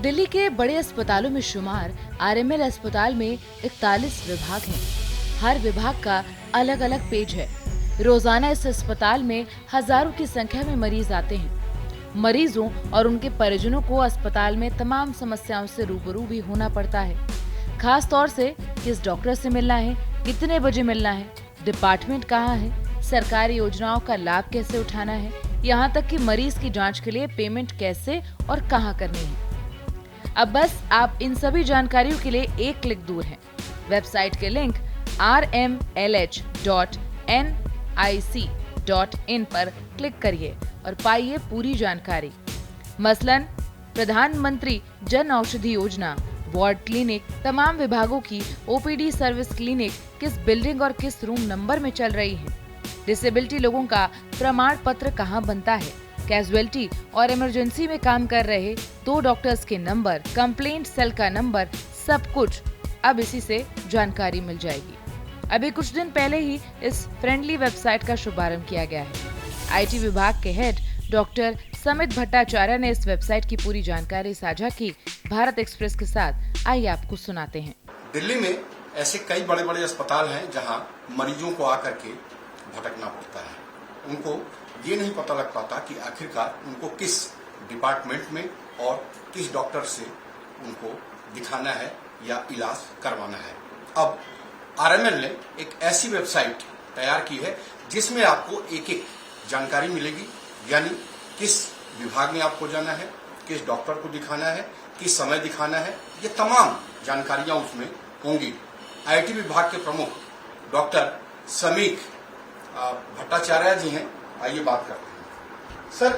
दिल्ली के बड़े अस्पतालों में शुमार आरएमएल अस्पताल में 41 विभाग हैं। हर विभाग का अलग अलग पेज है। रोजाना इस अस्पताल में हजारों की संख्या में मरीज आते हैं। मरीजों और उनके परिजनों को अस्पताल में तमाम समस्याओं से रूबरू भी होना पड़ता है। खास तौर से किस डॉक्टर से मिलना है, कितने बजे मिलना है, डिपार्टमेंट कहाँ है, सरकारी योजनाओं का लाभ कैसे उठाना है, यहाँ तक कि मरीज की जांच के लिए पेमेंट कैसे और कहाँ करनी है। अब बस आप इन सभी जानकारियों के लिए एक क्लिक दूर हैं। वेबसाइट के लिंक rmlh.nic.in पर क्लिक करिए और पाइए पूरी जानकारी। मसलन प्रधानमंत्री जन औषधि योजना, वार्ड क्लिनिक, तमाम विभागों की ओपीडी सर्विस क्लिनिक किस बिल्डिंग और किस रूम नंबर में चल रही है, डिसेबिलिटी लोगों का प्रमाण पत्र कहाँ बनता है, कैजुअलिटी और इमरजेंसी में काम कर रहे 2 डॉक्टर्स के नंबर, कंप्लेंट सेल का नंबर, सब कुछ अब इसी से जानकारी मिल जाएगी। अभी कुछ दिन पहले ही इस फ्रेंडली वेबसाइट का शुभारंभ किया गया है। आईटी विभाग के हेड डॉक्टर समित भट्टाचार्य ने इस वेबसाइट की पूरी जानकारी साझा की भारत एक्सप्रेस के साथ। आइए आपको सुनाते हैं। दिल्ली में ऐसे कई बड़े बड़े अस्पताल हैं जहां मरीजों को आकर के भटकना पड़ता है। उनको ये नहीं पता लग पाता कि आखिरकार उनको किस डिपार्टमेंट में और किस डॉक्टर से उनको दिखाना है या इलाज करवाना है। अब आरएमएल ने एक ऐसी वेबसाइट तैयार की है जिसमें आपको एक एक जानकारी मिलेगी, यानी किस विभाग में आपको जाना है, किस डॉक्टर को दिखाना है, किस समय दिखाना है, ये तमाम जानकारियां उसमें होंगी। आईटी विभाग के प्रमुख डॉक्टर समीक भट्टाचार्य जी हैं, आइए बात करते हैं। सर,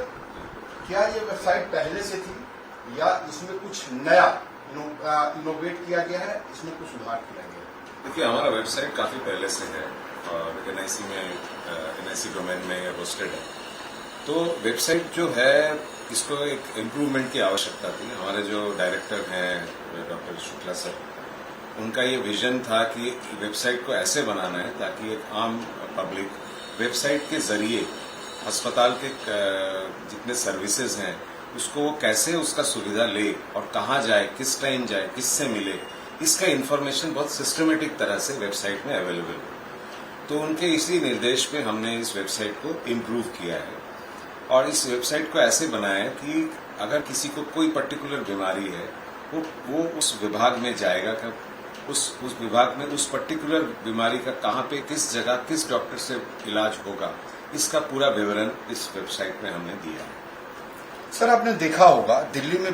क्या ये वेबसाइट पहले से थी या इसमें कुछ नया इनोवेट किया गया है, इसमें कुछ सुधार किया गया है? देखिए, हमारा वेबसाइट काफी पहले से है और एनआईसी डोमेन में होस्टेड है। तो वेबसाइट जो है, इसको एक इम्प्रूवमेंट की आवश्यकता थी। हमारे जो डायरेक्टर हैं डॉक्टर शुक्ला सर, उनका ये विजन था कि वेबसाइट को ऐसे बनाना है ताकि एक आम पब्लिक वेबसाइट के जरिए अस्पताल के जितने सर्विसेज हैं उसको वो कैसे उसका सुविधा ले और कहाँ जाए, किस टाइम जाए, किससे मिले, इसका इन्फॉर्मेशन बहुत सिस्टमेटिक तरह से वेबसाइट में अवेलेबल हो। तो उनके इसी निर्देश पे हमने इस वेबसाइट को इम्प्रूव किया है और इस वेबसाइट को ऐसे बनाया है कि अगर किसी को कोई पर्टिकुलर बीमारी है वो उस विभाग में जाएगा कि उस विभाग में उस पर्टिकुलर बीमारी का कहाँ पे, किस जगह, किस डॉक्टर से इलाज होगा, इसका पूरा विवरण इस वेबसाइट में हमने दिया है। सर, आपने देखा होगा दिल्ली में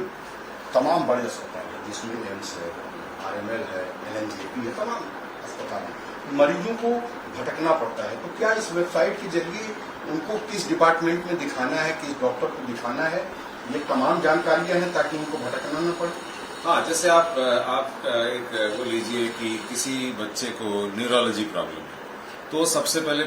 तमाम बड़े अस्पताल हैं, जिसमें एम्स है, आरएमएल है, एलएनजेपी है, तमाम अस्पताल हैं। मरीजों को भटकना पड़ता है, तो क्या इस वेबसाइट के जरिए उनको किस डिपार्टमेंट में दिखाना है, किस डॉक्टर को दिखाना है, ये तमाम जानकारियां हैं ताकि उनको भटकना न पड़े? हाँ, जैसे आप एक वो लीजिए कि किसी बच्चे को न्यूरोलॉजी प्रॉब्लम है, तो सबसे पहले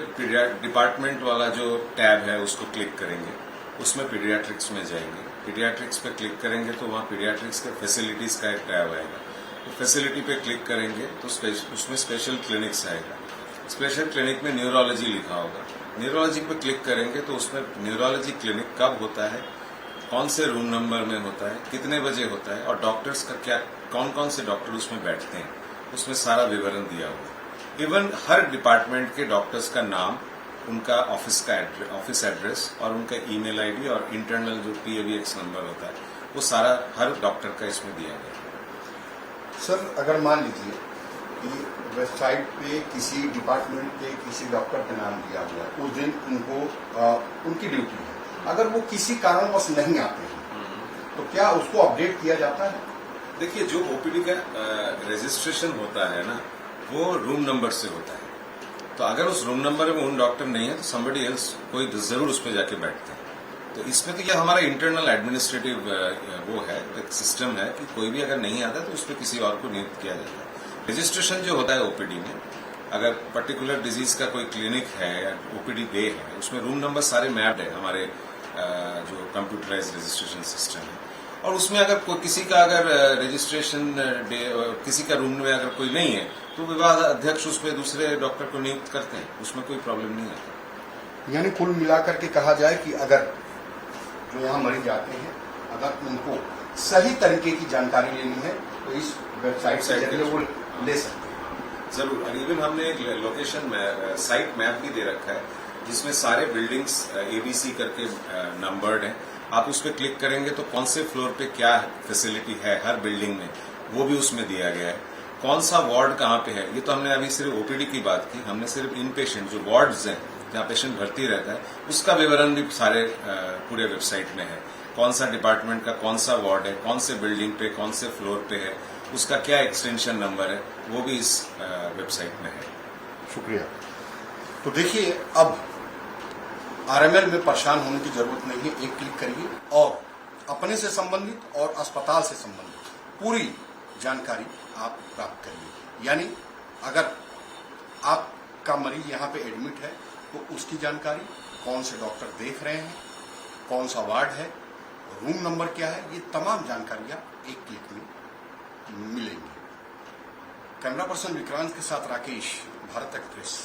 डिपार्टमेंट वाला जो टैब है उसको क्लिक करेंगे, उसमें पीडियाट्रिक्स में जाएंगे। पीडियाट्रिक्स पे क्लिक करेंगे तो वहाँ पीडियाट्रिक्स के फैसिलिटीज का एक टैब आएगा। तो फैसिलिटी पे क्लिक करेंगे तो उसमें स्पेशल क्लिनिक्स आएगा। स्पेशल क्लिनिक में न्यूरोलॉजी लिखा होगा। न्यूरोलॉजी पे क्लिक करेंगे तो उसमें न्यूरोलॉजी क्लिनिक कब होता है, कौन से रूम नंबर में होता है, कितने बजे होता है और डॉक्टर्स का क्या, कौन कौन से डॉक्टर उसमें बैठते हैं, उसमें सारा विवरण दिया हुआ है। इवन हर डिपार्टमेंट के डॉक्टर्स का नाम, उनका ऑफिस एड्रेस और उनका ईमेल आईडी और इंटरनल जो PABX नंबर होता है, वो सारा हर डॉक्टर का इसमें दिया गया है। सर, अगर मान लीजिए कि वेबसाइट पे किसी डिपार्टमेंट के किसी डॉक्टर का नाम दिया हुआ है, उस दिन उनको उनकी ड्यूटी है, अगर वो किसी कारणवश नहीं आते हैं तो क्या उसको अपडेट किया जाता है? देखिए, जो ओपीडी का रजिस्ट्रेशन होता है ना, वो रूम नंबर से होता है। तो अगर उस रूम नंबर में उन डॉक्टर नहीं है तो समबडी एल्स, कोई जरूर उस पर जाके बैठते हैं। तो इसमें तो यह हमारा इंटरनल एडमिनिस्ट्रेटिव वो है, एक सिस्टम है कि कोई भी अगर नहीं आता तो उस पर किसी और को नियुक्त किया जाता है। रजिस्ट्रेशन जो होता है ओपीडी में, अगर पर्टिकुलर डिजीज का कोई क्लिनिक है या ओपीडी डे है, उसमें रूम नंबर सारे मैप्ड है हमारे जो कंप्यूटराइज रजिस्ट्रेशन सिस्टम है। और उसमें अगर किसी का अगर रजिस्ट्रेशन डे, किसी का रूम में अगर कोई नहीं है तो विभाग अध्यक्ष उसमें दूसरे डॉक्टर को नियुक्त करते हैं, उसमें कोई प्रॉब्लम नहीं आता। यानी कुल मिलाकर के कहा जाए कि अगर जो यहाँ मरीज आते हैं, अगर उनको सही तरीके की जानकारी लेनी है तो इस वेबसाइट से जरिए वो ले सकते हैं। जरूर। और इवन हमने एक लोकेशन साइट मैप भी दे रखा है जिसमें सारे बिल्डिंग्स ABC करके नंबर्ड हैं। आप उस पर क्लिक करेंगे तो कौन से फ्लोर पे क्या फैसिलिटी है हर बिल्डिंग में वो भी उसमें दिया गया है। कौन सा वार्ड कहाँ पे है, ये तो हमने अभी सिर्फ OPD की बात की, हमने सिर्फ इन पेशेंट जो वार्ड्स हैं जहाँ पेशेंट भर्ती रहता है उसका विवरण भी सारे पूरे वेबसाइट में है। कौन सा डिपार्टमेंट का कौन सा वार्ड है, कौन से बिल्डिंग पे कौन से फ्लोर पे है, उसका क्या एक्सटेंशन नंबर है, वो भी इस वेबसाइट में है। शुक्रिया। तो देखिए, अब RML में परेशान होने की जरूरत नहीं है। एक क्लिक करिए और अपने से संबंधित और अस्पताल से संबंधित पूरी जानकारी आप प्राप्त करिए। यानी अगर आपका मरीज यहाँ पे एडमिट है तो उसकी जानकारी, कौन से डॉक्टर देख रहे हैं, कौन सा वार्ड है, रूम नंबर क्या है, ये तमाम जानकारियां एक क्लिक में मिलेंगी। कैमरा पर्सन विक्रांत के साथ राकेश, भारत एक्सप्रेस।